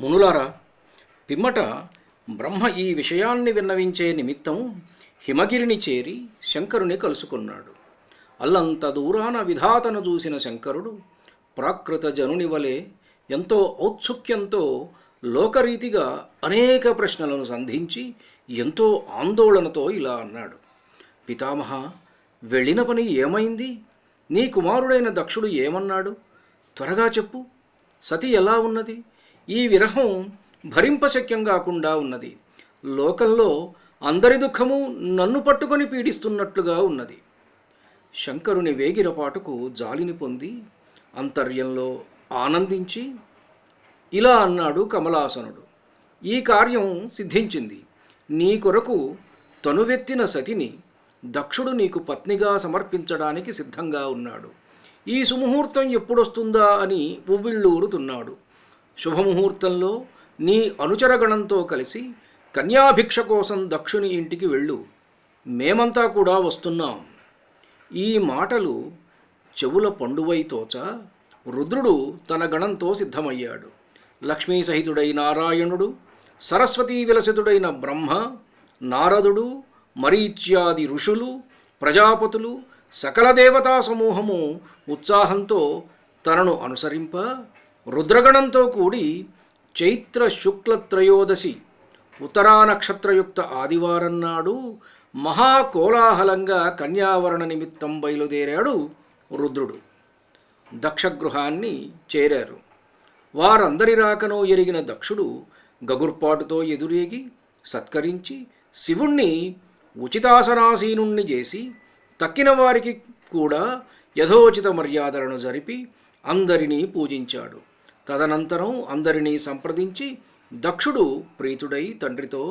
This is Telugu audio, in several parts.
మునులారా, పిమ్మట బ్రహ్మ ఈ విషయాన్ని విన్నవించే నిమిత్తం హిమగిరిని చేరి శంకరుని కలుసుకున్నాడు. అల్లంత దూరాన విధాతను చూసిన శంకరుడు ప్రాకృత జనుని వలె ఎంతో ఔత్సుక్యంతో లోకరీతిగా అనేక ప్రశ్నలను సంధించి ఎంతో ఆందోళనతో ఇలా అన్నాడు. పితామహ, వెళ్ళిన పని ఏమైంది? నీ కుమారుడైన దక్షుడు ఏమన్నాడు? త్వరగా చెప్పు. సతి ఎలా ఉన్నది? ఈ విరహం భరింపశక్యం కాకుండా ఉన్నది. లోకంలో అందరి దుఃఖము నన్ను పట్టుకొని పీడిస్తున్నట్లుగా ఉన్నది. శంకరుని వేగిరపాటుకు జాలిని పొంది అంతర్యంలో ఆనందించి ఇలా అన్నాడు కమలాసనుడు. ఈ కార్యం సిద్ధించింది. నీ కొరకు తనువెత్తిన సతిని దక్షుడు నీకు పత్నిగా సమర్పించడానికి సిద్ధంగా ఉన్నాడు. ఈ సుముహూర్తం ఎప్పుడొస్తుందా అని ఉవ్విళ్ళూరుతున్నాడు. శుభముహూర్తంలో నీ అనుచరగణంతో కలిసి కన్యాభిక్ష కోసం దక్షుని ఇంటికి వెళ్ళు. మేమంతా కూడా వస్తున్నాం. ఈ మాటలు చెవుల పండువై తోచ రుద్రుడు తన గణంతో సిద్ధమయ్యాడు. లక్ష్మీ సహితుడై నారాయణుడు, సరస్వతీ విలసితుడైన బ్రహ్మ, నారదుడు, మరీచ్యాది ఋషులు, ప్రజాపతులు, సకల దేవతా సమూహము ఉత్సాహంతో తనను అనుసరింప రుద్రగణంతో కూడి చైత్ర శుక్ల త్రయోదశి ఉత్తరా నక్షత్రయుక్త ఆదివారం నాడు మహాకోలాహలంగా కన్యావరణ నిమిత్తం బయలుదేరాడు రుద్రుడు. దక్షగృహాన్ని చేరారు. వారందరి రాకను ఎరిగిన దక్షుడు గగుర్పాటుతో ఎదురేగి సత్కరించి శివుణ్ణి ఉచితాసనాసీనుణ్ణి చేసి తక్కిన వారికి కూడా యథోచిత మర్యాదలను జరిపి అందరినీ పూజించాడు. తదనంతరం అందరినీ సంప్రదించి దక్షుడు ప్రీతుడై తండ్రితో,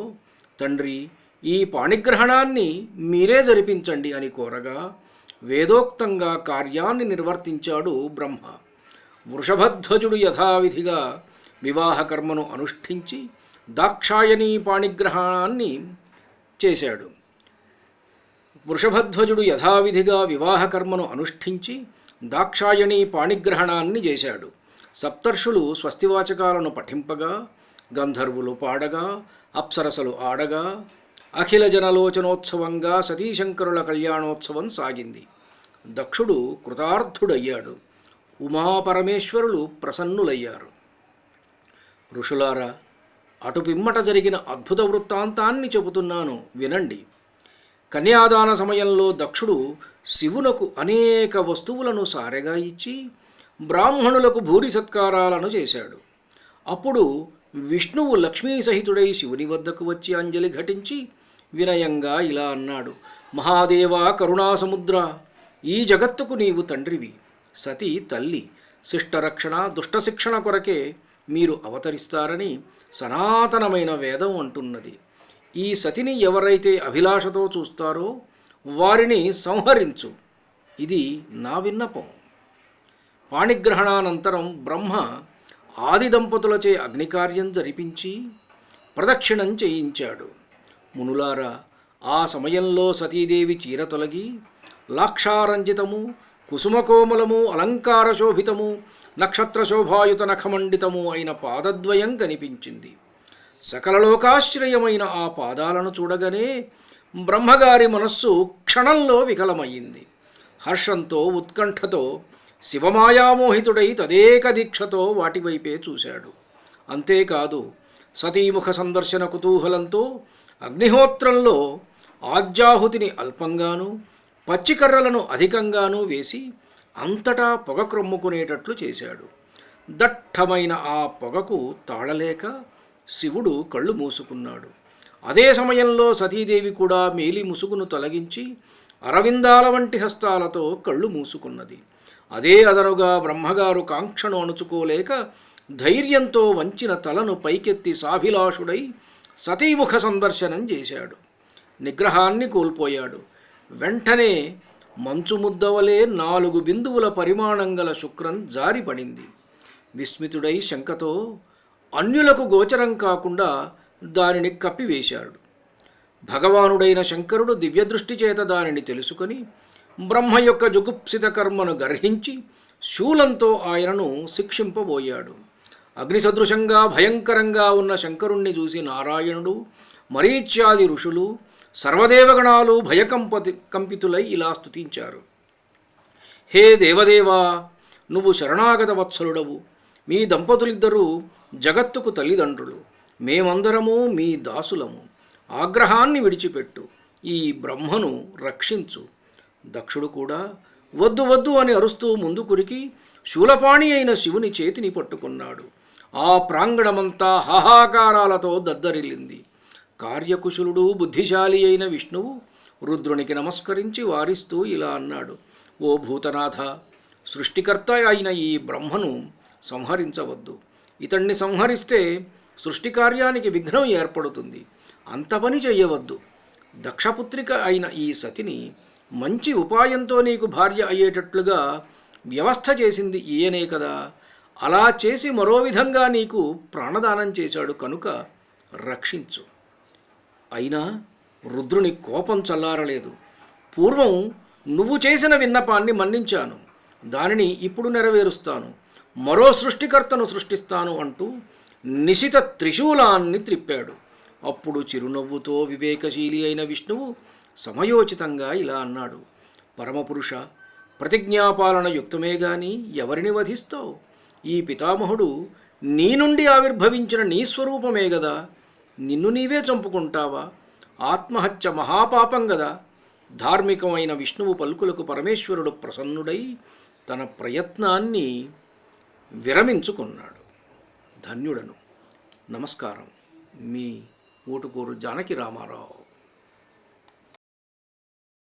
తండ్రి, ఈ పాణిగ్రహణాన్ని మీరే జరిపించండి అని కోరగా వేదోక్తంగా కార్యాన్ని నిర్వర్తించాడు బ్రహ్మ. వృషభధ్వజుడు యథావిధిగా వివాహకర్మను అనుష్ఠించి దాక్షాయణీ పాణిగ్రహణాన్ని చేశాడు. వృషభధ్వజుడు యథావిధిగా వివాహకర్మను అనుష్ఠించి దాక్షాయణీ పాణిగ్రహణాన్ని చేశాడు. సప్తర్షులు స్వస్తివాచకాలను పఠింపగా, గంధర్వులు పాడగా, అప్సరసలు ఆడగా, అఖిల జనలోచనోత్సవంగా సతీశంకరుల కళ్యాణోత్సవం సాగింది. దక్షుడు కృతార్థుడయ్యాడు. ఉమాపరమేశ్వరులు ప్రసన్నులయ్యారు. ఋషులారా, అటు పిమ్మట జరిగిన అద్భుత వృత్తాంతాన్ని చెబుతున్నాను, వినండి. కన్యాదాన సమయంలో దక్షుడు శివునకు అనేక వస్తువులను సారెగా ఇచ్చి బ్రాహ్మణులకు భూరి సత్కారాలను చేశాడు. అప్పుడు విష్ణువు లక్ష్మీ సహితుడై శివుని వద్దకు వచ్చి అంజలి ఘటించి వినయంగా ఇలా అన్నాడు. మహాదేవా కరుణాసముద్ర, ఈ జగత్తుకు నీవు తండ్రివి, సతీ తల్లి. శిష్టరక్షణ దుష్టశిక్షణ కొరకే మీరు అవతరిస్తారని సనాతనమైన వేదం అంటున్నది. ఈ సతిని ఎవరైతే అభిలాషతో చూస్తారో వారిని సంహరించు. ఇది నా విన్నపం. పాణిగ్రహణానంతరం బ్రహ్మ ఆది దంపతులచే అగ్నికార్యం జరిపించి ప్రదక్షిణం చేయించాడు. మునులారా, ఆ సమయంలో సతీదేవి చీర తొలగి లాక్షారంజితము, కుసుమకోమలము, అలంకారశోభితము, నక్షత్రశోభాయుత నఖమండితము అయిన పాదద్వయం కనిపించింది. సకలలోకాశ్రయమైన ఆ పాదాలను చూడగానే బ్రహ్మగారి మనస్సు క్షణంలో వికలమయ్యింది. హర్షంతో ఉత్కంఠతో శివమాయామోహితుడై తదేక దీక్షతో వాటివైపే చూశాడు. అంతేకాదు, సతీముఖ సందర్శన కుతూహలంతో అగ్నిహోత్రంలో ఆజ్యాహుతిని అల్పంగానూ పచ్చికర్రలను అధికంగానూ వేసి అంతటా పొగ క్రమ్ముకునేటట్లు చేశాడు. దట్టమైన ఆ పొగకు తాళలేక శివుడు కళ్ళు మూసుకున్నాడు. అదే సమయంలో సతీదేవి కూడా మేలి ముసుగును తొలగించి అరవిందాల వంటి హస్తాలతో కళ్ళు మూసుకున్నది. అదే అదనుగా బ్రహ్మగారు కాంక్షను అణుచుకోలేక ధైర్యంతో వంచిన తలను పైకెత్తి సాభిలాషుడై సతీముఖ సందర్శనం చేశాడు. నిగ్రహాన్ని కోల్పోయాడు. వెంటనే మంచు ముద్దవలే 4 బిందువుల పరిమాణం గల శుక్రం జారిపడింది. విస్మితుడై శంకతో అన్యులకు గోచరం కాకుండా దానిని కప్పివేశాడు. భగవానుడైన శంకరుడు దివ్యదృష్టి చేత దానిని తెలుసుకొని బ్రహ్మ యొక్క జుగుప్సిత కర్మను గర్హించి శూలంతో ఆయనను శిక్షింపబోయాడు. అగ్నిసదృశంగా భయంకరంగా ఉన్న శంకరుణ్ణి చూసి నారాయణుడు, మరీచ్యాది ఋషులు, సర్వదేవగణాలు కంపితులై ఇలా స్తుతించారు. హే దేవదేవా, నువ్వు శరణాగత వత్సలుడవు. మీ దంపతులిద్దరూ జగత్తుకు తల్లిదండ్రులు. మేమందరము మీ దాసులము. ఆగ్రహాన్ని విడిచిపెట్టు, ఈ బ్రహ్మను రక్షించు. దక్షుడు కూడా వద్దు వద్దు అని అరుస్తూ ముందుకురికి శూలపాణి అయిన శివుని చేతిని పట్టుకున్నాడు. ఆ ప్రాంగణమంతా హాహాకారాలతో దద్దరిల్లింది. కార్యకుశలుడు, బుద్ధిశాలి అయిన విష్ణువు రుద్రునికి నమస్కరించి వారిస్తూ ఇలా అన్నాడు. ఓ భూతనాథ, సృష్టికర్త అయిన ఈ బ్రహ్మను సంహరించవద్దు. ఇతన్ని సంహరిస్తే సృష్టి కార్యానికి విఘ్నం ఏర్పడుతుంది. అంత పని చెయ్యవద్దు. దక్షపుత్రిక అయిన ఈ సతిని మంచి ఉపాయంతో నీకు భార్య అయ్యేటట్లుగా వ్యవస్థ చేసింది ఈయనే కదా. అలా చేసి మరో విధంగా నీకు ప్రాణదానం చేశాడు కనుక రక్షించు. అయినా రుద్రుని కోపం చల్లారలేదు. పూర్వం నువ్వు చేసిన విన్నపాన్ని మన్నించాను, దానిని ఇప్పుడు నెరవేరుస్తాను, మరో సృష్టికర్తను సృష్టిస్తాను అంటూ నిశిత త్రిశూలాన్ని త్రిప్పాడు. అప్పుడు చిరునవ్వుతో వివేకశీలి అయిన విష్ణువు సమయోచితంగా ఇలా అన్నాడు. పరమపురుష, ప్రతిజ్ఞాపాలన యుక్తమే గాని ఎవరిని వధిస్తావు? ఈ పితామహుడు నీ నుండి ఆవిర్భవించిన నీ స్వరూపమే గదా. నిన్ను నీవే చంపుకుంటావా? ఆత్మహత్య మహాపాపం గదా. ధార్మికమైన విష్ణువు పలుకులకు పరమేశ్వరుడు ప్రసన్నుడై తన ప్రయత్నాన్ని విరమించుకున్నాడు. ధన్యుడను. నమస్కారం. మీ ఊటుకూరు జానకి రామారావు.